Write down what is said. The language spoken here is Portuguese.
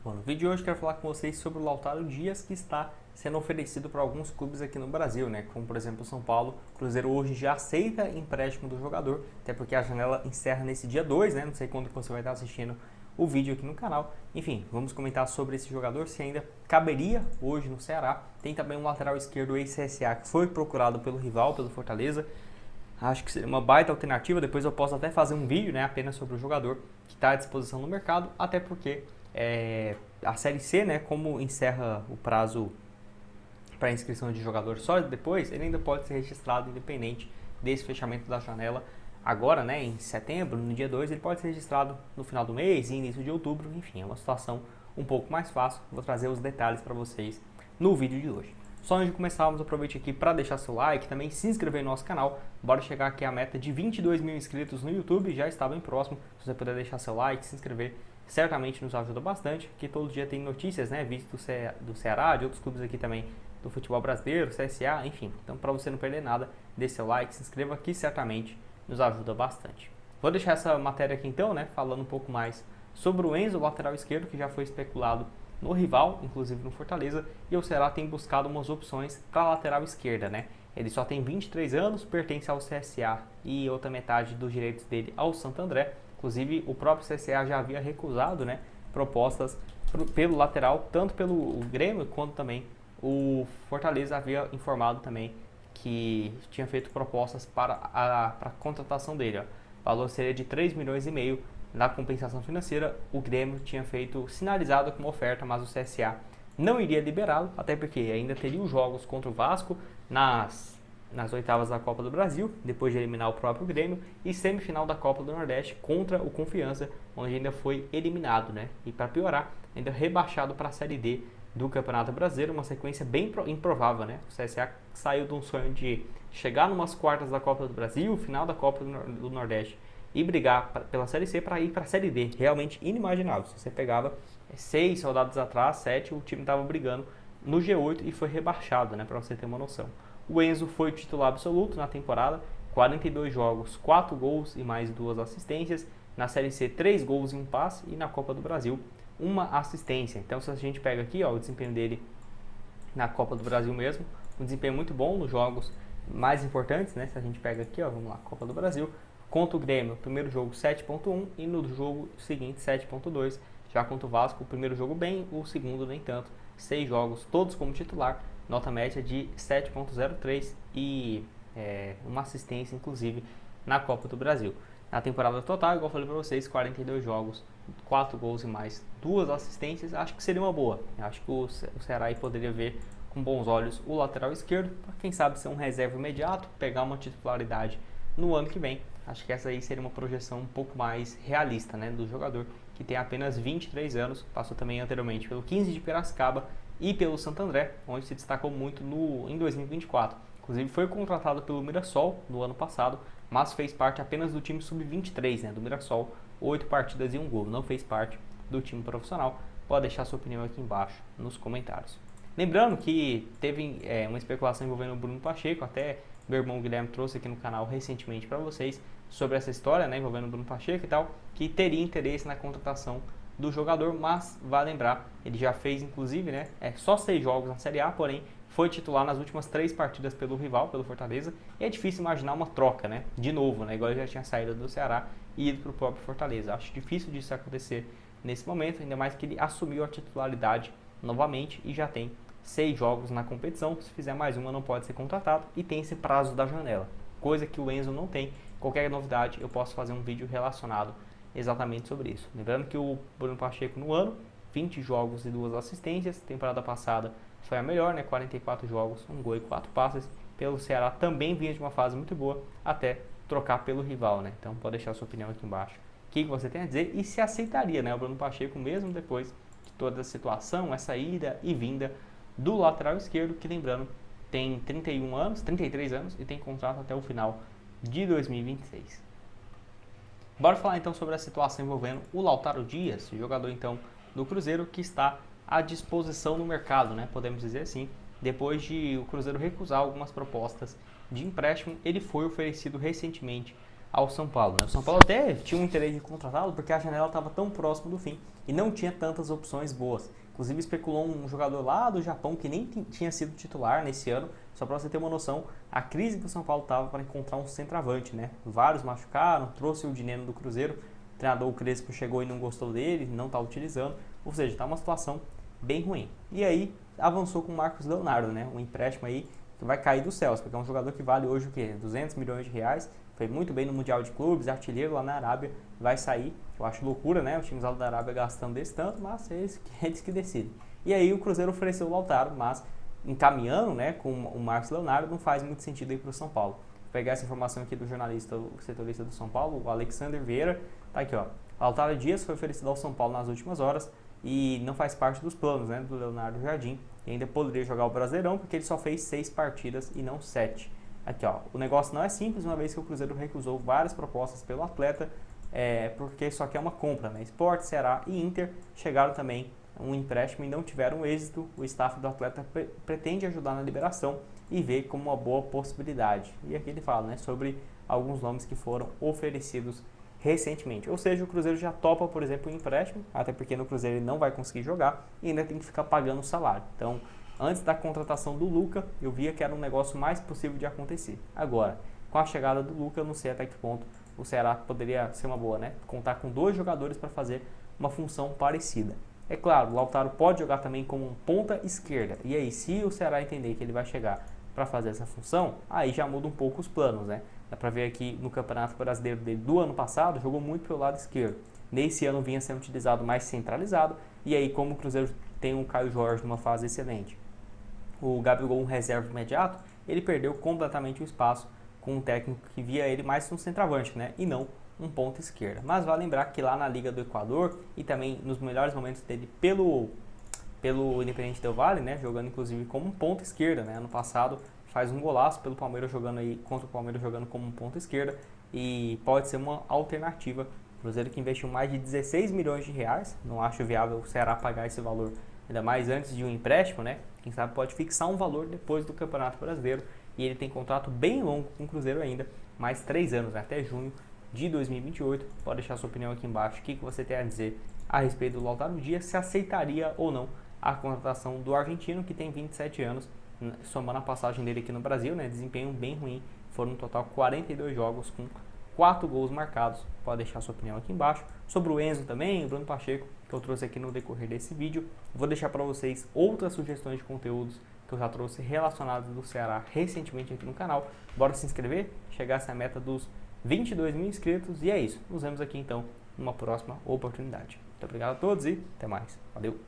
Bom, no vídeo de hoje quero falar com vocês sobre o Lautaro Dias, que está sendo oferecido para alguns clubes aqui no Brasil, né? Como por exemplo o São Paulo. O Cruzeiro hoje já aceita empréstimo do jogador, até porque a janela encerra nesse dia 2, né? Não sei quando você vai estar assistindo o vídeo aqui no canal. Enfim, vamos comentar sobre esse jogador, se ainda caberia hoje no Ceará. Tem também um lateral esquerdo ex-CSA que foi procurado pelo rival, pelo Fortaleza. Acho que seria uma baita alternativa. Depois eu posso até fazer um vídeo, né, apenas sobre o jogador que está à disposição no mercado, até porque a Série C, né, como encerra o prazo para inscrição de jogador só depois, ele ainda pode ser registrado independente desse fechamento da janela. Agora, né, em setembro, no dia 2, ele pode ser registrado no final do mês e início de outubro. Enfim, é uma situação um pouco mais fácil. Vou trazer os detalhes para vocês no vídeo de hoje. Só antes de começarmos, aproveite aqui para deixar seu like, também se inscrever no nosso canal. Bora chegar aqui à meta de 22 mil inscritos no YouTube, já está bem próximo. Se você puder deixar seu like, se inscrever, certamente nos ajuda bastante, que todo dia tem notícias, né, vídeos do Ceará, de outros clubes aqui também do futebol brasileiro, CSA, enfim. Então, para você não perder nada, deixe seu like, se inscreva, que certamente nos ajuda bastante. Vou deixar essa matéria aqui então, né, falando um pouco mais sobre o Enzo, lateral esquerdo, que já foi especulado no rival, inclusive no Fortaleza, e o Ceará tem buscado umas opções para a lateral esquerda, né? Ele só tem 23 anos, pertence ao CSA e outra metade dos direitos dele ao Santo André. Inclusive, o próprio CSA já havia recusado, né, propostas pelo lateral, tanto pelo Grêmio quanto também o Fortaleza havia informado também que tinha feito propostas para a contratação dele. Ó. O valor seria de 3 milhões e meio na compensação financeira. O Grêmio tinha sinalizado com uma oferta, mas o CSA não iria liberá-lo, até porque ainda teria os jogos contra o Vasco nas oitavas da Copa do Brasil, depois de eliminar o próprio Grêmio, e semifinal da Copa do Nordeste contra o Confiança, onde ainda foi eliminado, né? E para piorar, ainda rebaixado para a Série D do Campeonato Brasileiro, uma sequência bem improvável, né? O CSA saiu de um sonho de chegar numas quartas da Copa do Brasil, final da Copa do Nordeste, e brigar pela Série C para ir para a Série D. Realmente inimaginável. Se você pegava 6 rodadas atrás, 7, o time estava brigando no G8 e foi rebaixado, né, para você ter uma noção. O Enzo foi titular absoluto na temporada, 42 jogos, 4 gols e mais 2 assistências. Na Série C, 3 gols e 1 passe. E na Copa do Brasil, 1 assistência. Então, se a gente pega aqui, ó, o desempenho dele na Copa do Brasil mesmo, um desempenho muito bom nos jogos mais importantes, né? Se a gente pega aqui, ó, vamos lá, Copa do Brasil, contra o Grêmio, primeiro jogo 7.1 e no jogo seguinte 7.2. Já contra o Vasco, o primeiro jogo bem, o segundo nem tanto. 6 jogos, todos como titular, nota média de 7.03 e uma assistência, inclusive, na Copa do Brasil. Na temporada total, igual eu falei para vocês, 42 jogos, 4 gols e mais 2 assistências, acho que seria uma boa. Acho que o Ceará aí poderia ver com bons olhos o lateral esquerdo, para quem sabe ser um reserva imediato, pegar uma titularidade no ano que vem. Acho que essa aí seria uma projeção um pouco mais realista, né, do jogador, que tem apenas 23 anos, passou também anteriormente pelo 15 de Piracicaba e pelo Santo André, onde se destacou muito em 2024. Inclusive foi contratado pelo Mirassol no ano passado, mas fez parte apenas do time sub-23, né, do Mirassol, 8 partidas e 1 gol, não fez parte do time profissional. Pode deixar sua opinião aqui embaixo nos comentários. Lembrando que teve uma especulação envolvendo o Bruno Pacheco, até meu irmão Guilherme trouxe aqui no canal recentemente para vocês sobre essa história, né, envolvendo o Bruno Pacheco e tal, que teria interesse na contratação do jogador, mas vale lembrar, ele já fez inclusive, né, só 6 jogos na Série A, porém foi titular nas últimas 3 partidas pelo rival, pelo Fortaleza, e é difícil imaginar uma troca, né, de novo, né, igual ele já tinha saído do Ceará e ido para o próprio Fortaleza. Acho difícil disso acontecer nesse momento, ainda mais que ele assumiu a titularidade novamente e já tem 6 jogos na competição. Se fizer mais uma, não pode ser contratado e tem esse prazo da janela, coisa que o Enzo não tem. Qualquer novidade, eu posso fazer um vídeo relacionado exatamente sobre isso. Lembrando que o Bruno Pacheco no ano, 20 jogos e 2 assistências, temporada passada foi a melhor, né? 44 jogos, 1 gol e 4 passes. Pelo Ceará também vinha de uma fase muito boa, até trocar pelo rival, né? Então pode deixar a sua opinião aqui embaixo. O que você tem a dizer e se aceitaria, né, o Bruno Pacheco mesmo depois de toda a situação, essa ida e vinda do lateral esquerdo, que lembrando, tem 31 anos, 33 anos e tem contrato até o final de 2026. Bora falar então sobre a situação envolvendo o Lautaro Dias, jogador então do Cruzeiro, que está à disposição no mercado, né? Podemos dizer assim. Depois de o Cruzeiro recusar algumas propostas de empréstimo, ele foi oferecido recentemente ao São Paulo, né? O São Paulo até tinha um interesse de contratá-lo porque a janela estava tão próxima do fim e não tinha tantas opções boas. Inclusive especulou um jogador lá do Japão que nem tinha sido titular nesse ano. Só para você ter uma noção, a crise que o São Paulo estava para encontrar um centroavante, né? Vários machucaram, trouxe o Dineno do Cruzeiro, o treinador o Crespo chegou e não gostou dele, não está utilizando, ou seja, está uma situação bem ruim. E aí avançou com o Marcos Leonardo, né? Um empréstimo aí que vai cair dos céus, porque é um jogador que vale hoje o quê? 200 milhões de reais, foi muito bem no Mundial de Clubes, artilheiro lá na Arábia, vai sair. Eu acho loucura, né? Os times lá da Arábia gastando desse tanto, mas é eles que decidem. E aí o Cruzeiro ofereceu o Lautaro, mas encaminhando, né, com o Marcos Leonardo, não faz muito sentido aí para o São Paulo. Vou pegar essa informação aqui do jornalista, o setorista do São Paulo, o Alexander Vieira, tá aqui, ó. Lautaro Dias foi oferecido ao São Paulo nas últimas horas e não faz parte dos planos, né, do Leonardo Jardim. E ainda poderia jogar o Brasileirão porque ele só fez 6 partidas e não 7. Aqui, ó, o negócio não é simples, uma vez que o Cruzeiro recusou várias propostas pelo atleta, porque só quer uma compra, né? Sport, Ceará e Inter chegaram também um empréstimo e não tiveram êxito. O staff do atleta pretende ajudar na liberação e vê como uma boa possibilidade. E aqui ele fala, né, sobre alguns nomes que foram oferecidos recentemente. Ou seja, o Cruzeiro já topa, por exemplo, o empréstimo, até porque no Cruzeiro ele não vai conseguir jogar e ainda tem que ficar pagando o salário. Então, antes da contratação do Luca, eu via que era um negócio mais possível de acontecer. Agora, com a chegada do Luca, eu não sei até que ponto o Ceará poderia ser uma boa, né? Contar com 2 jogadores para fazer uma função parecida. É claro, o Lautaro pode jogar também como um ponta esquerda. E aí, se o Ceará entender que ele vai chegar para fazer essa função, aí já muda um pouco os planos, né? Dá para ver aqui no Campeonato Brasileiro dele do ano passado, jogou muito pelo lado esquerdo. Nesse ano vinha sendo utilizado mais centralizado. E aí, como o Cruzeiro tem um Caio Jorge numa fase excelente, o Gabigol um reserva imediato, ele perdeu completamente o espaço com um técnico que via ele mais um centroavante, né? E não um ponta esquerda. Mas vale lembrar que lá na Liga do Equador e também nos melhores momentos dele pelo Independiente Del Valle, né, jogando inclusive como um ponta esquerda, né? Ano passado faz um golaço pelo Palmeiras jogando aí contra o Palmeiras jogando como um ponta esquerda e pode ser uma alternativa. O Cruzeiro que investiu mais de 16 milhões de reais, não acho viável o Ceará pagar esse valor, ainda mais antes de um empréstimo, né? Quem sabe pode fixar um valor depois do Campeonato Brasileiro e ele tem contrato bem longo com o Cruzeiro ainda, mais 3 anos, né? Até junho de 2028. Pode deixar sua opinião aqui embaixo, o que você tem a dizer a respeito do Lautaro Dias, se aceitaria ou não a contratação do argentino, que tem 27 anos, somando a passagem dele aqui no Brasil, né? Desempenho bem ruim, foram no total 42 jogos com 4 gols marcados. Pode deixar sua opinião aqui embaixo. Sobre o Enzo também, o Bruno Pacheco, que eu trouxe aqui no decorrer desse vídeo. Vou deixar para vocês outras sugestões de conteúdos que eu já trouxe relacionados do Ceará recentemente aqui no canal. Bora se inscrever, chegar a essa meta dos 22 mil inscritos. E é isso, nos vemos aqui então numa próxima oportunidade. Muito obrigado a todos e até mais. Valeu!